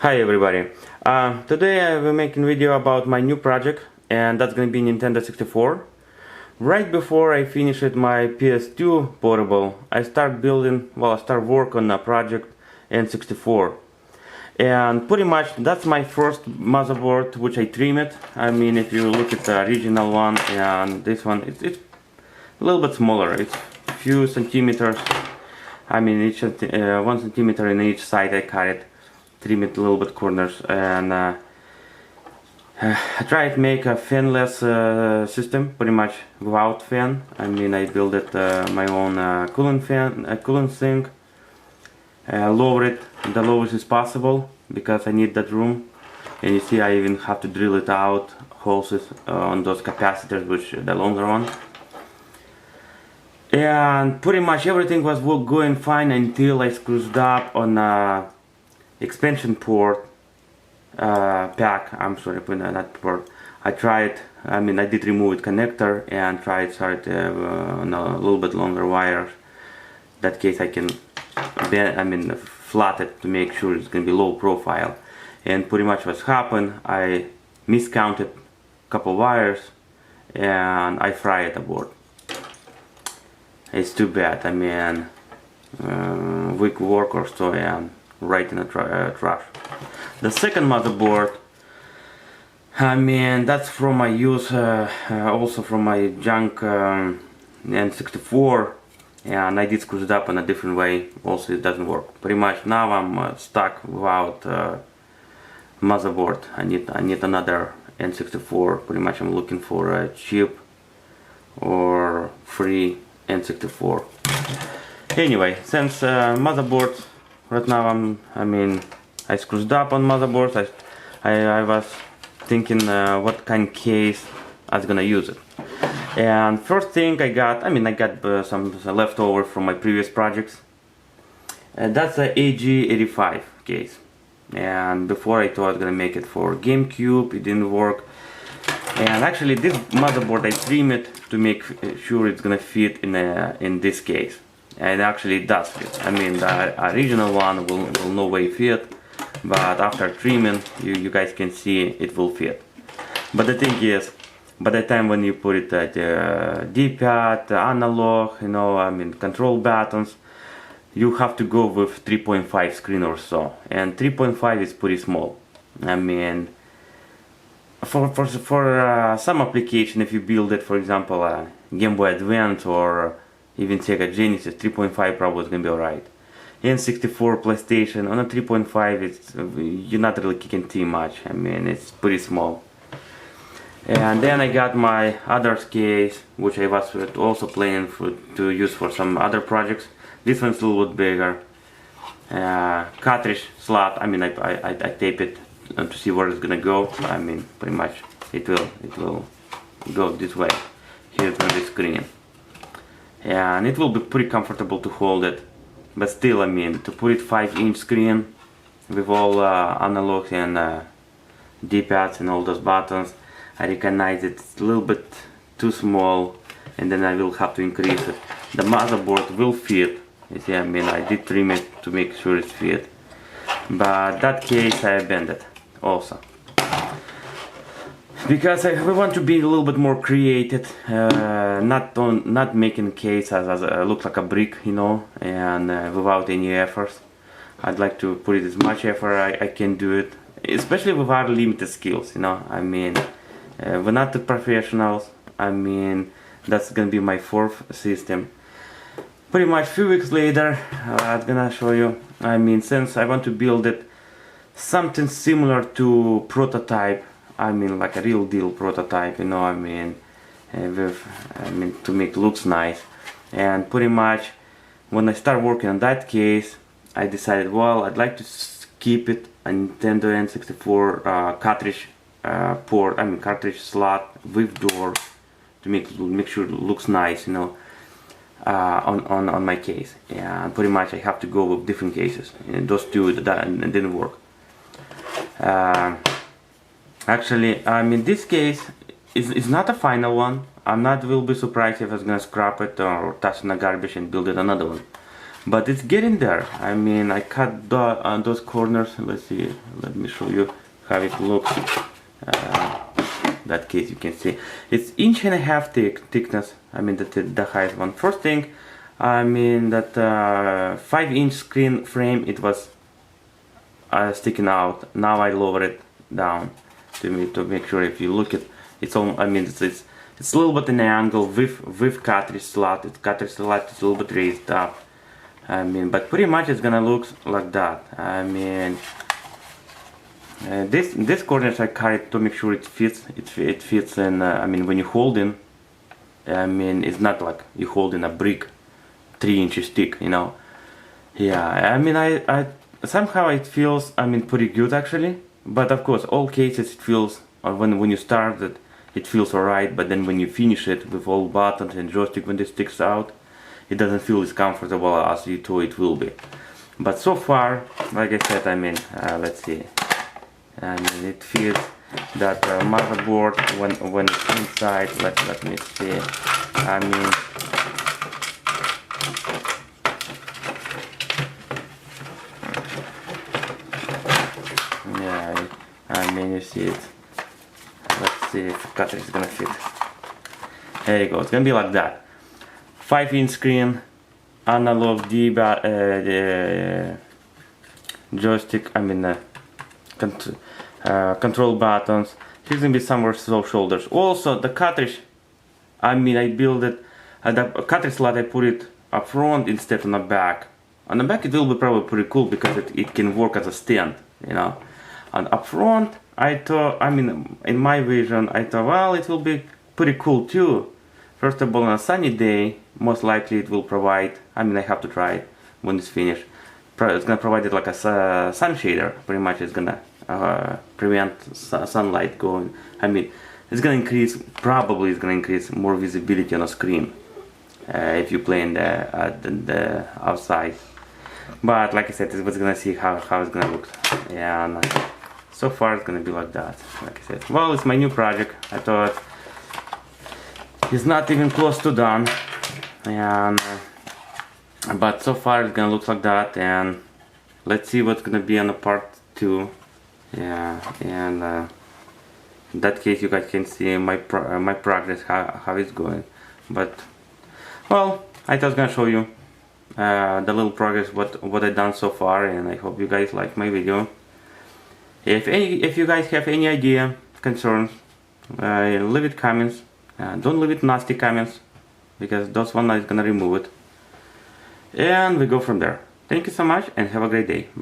Hi everybody. Today I will make a video about my new project, and that's gonna be Nintendo 64. Right before I finished my PS2 portable, I start work on a project N64. And pretty much that's my first motherboard which I trimmed. I mean, if you look at the original one and this one, it's a little bit smaller. It's a few centimeters. I mean, 1 centimeter in each side I cut it. Trim it a little bit corners, and I tried to make a fanless system, pretty much without fan. I mean, I built it my own cooling fan, cooling sink, lower it the lowest as possible because I need that room. And you see, I even have to drill it out holes on those capacitors, which the longer one. And pretty much everything was going fine until I screwed up on expansion port pack. I'm sorry, not port. I did remove it connector and tried on a little bit longer wires. That case I can flat it to make sure it's gonna be low profile. And pretty much what's happened, I miscounted a couple wires and I fried the board. It's too bad. I mean, weak work or so, and right in the trash. The second motherboard, I mean, that's from my use, also from my junk N64, and I did screw it up in a different way. Also, it doesn't work. Pretty much now I'm stuck without motherboard. I need another N64. Pretty much I'm looking for a cheap or free N64. Anyway, since motherboard. Right now I screwed up on motherboards. I was thinking what kind of case I was gonna use it. And first thing I got some leftover from my previous projects. That's a AG85 case. And before I thought I was gonna make it for GameCube, it didn't work. And actually this motherboard I trimmed it to make sure it's gonna fit in this case. And actually it does fit. I mean, the original one will no way fit, but after trimming, you guys can see it will fit. But the thing is, by the time when you put it at the D-pad, analog, control buttons, you have to go with 3.5 screen or so, and 3.5 is pretty small. I mean, for some application, if you build it, for example, a Game Boy Advance or even Sega Genesis, 3.5 probably is gonna be alright. N64 PlayStation on a 3.5, you're not really kicking too much. I mean, it's pretty small. And then I got my other case, which I was also planning to use for some other projects. This one's a little bit bigger. Cartridge slot. I mean, I tape it to see where it's gonna go. I mean, pretty much it will go this way. Here's on the screen. And it will be pretty comfortable to hold it, but still, I mean, to put it 5-inch screen with all analogs and D-pads and all those buttons, I recognize it's a little bit too small, and then I will have to increase it. The motherboard will fit. You see, I mean, I did trim it to make sure it's fit, but that case I abandoned also. Because we want to be a little bit more creative, not making case as look like a brick, and without any efforts. I'd like to put it as much effort I can do it, especially with our limited skills, I mean, we're not the professionals. I mean, that's gonna be my fourth system. Pretty much a few weeks later, I'm gonna show you. I mean, since I want to build it something similar to prototype. I mean, like a real deal prototype, to make it looks nice. And pretty much when I start working on that case, I decided, well, I'd like to keep it a Nintendo N64 cartridge cartridge slot with door to make sure it looks nice, on my case. And pretty much I have to go with different cases. And those two that didn't work. Actually, I mean, this case is not a final one. Will be surprised if I was gonna scrap it or toss it in the garbage and build it another one. but it's getting there. I mean, I cut those corners. Let's see, let me show you how it looks. That case you can see it's 1.5 inch thickness. I mean the highest one. First thing, I mean that 5-inch screen frame, it was sticking out. Now I lower it down to make sure. If you look at it's all, I mean it's a little bit in an angle with cartridge slot. Its cartridge slot is a little bit raised up. I mean, but pretty much it's gonna look like that. I mean, this corners I cut it to make sure it fits. It fits in. I mean, when you hold in, I mean, it's not like you hold in a brick, 3 inches thick. You know. Yeah. I mean, I somehow it feels. I mean, pretty good actually. But of course, all cases it feels. When you start it feels alright. But then when you finish it with all buttons and joystick, when it sticks out, it doesn't feel as comfortable as you thought it will be. But so far, like I said, I mean, let's see. I mean, it feels that motherboard when it's inside. Let me see. I mean, yeah. I mean, you see it. Let's see if the cartridge is gonna fit. There you go. It's gonna be like that. 5-inch screen, analog joystick. I mean, control buttons. Here's gonna be somewhere so shoulders. Also, the cartridge. I mean, I built it. The cartridge slot, I put it up front instead on the back. On the back, it will be probably pretty cool because it can work as a stand. You know, and up front, I thought. I mean, in my vision, I thought, well, it will be pretty cool too. First of all, on a sunny day, most likely it will provide, I mean, I have to try it when it's finished. It's gonna provide it like a sun shader. Pretty much it's gonna prevent sunlight going. I mean, it's gonna increase, probably it's gonna increase more visibility on a screen if you play in the outside. But like I said, we're gonna see how it's gonna look. Yeah, and so far it's gonna be like that. Like I said, well, it's my new project. I thought it's not even close to done, and but so far it's gonna look like that. And let's see what's gonna be on the part 2. Yeah, and in that case you guys can see my progress, how it's going. But well, I just gonna show you the little progress, what I done so far, and I hope you guys like my video. If you guys have any idea, concerns, leave it comments. Don't leave it nasty comments, because those one is gonna remove it, and we go from there. Thank you so much and have a great day. Bye.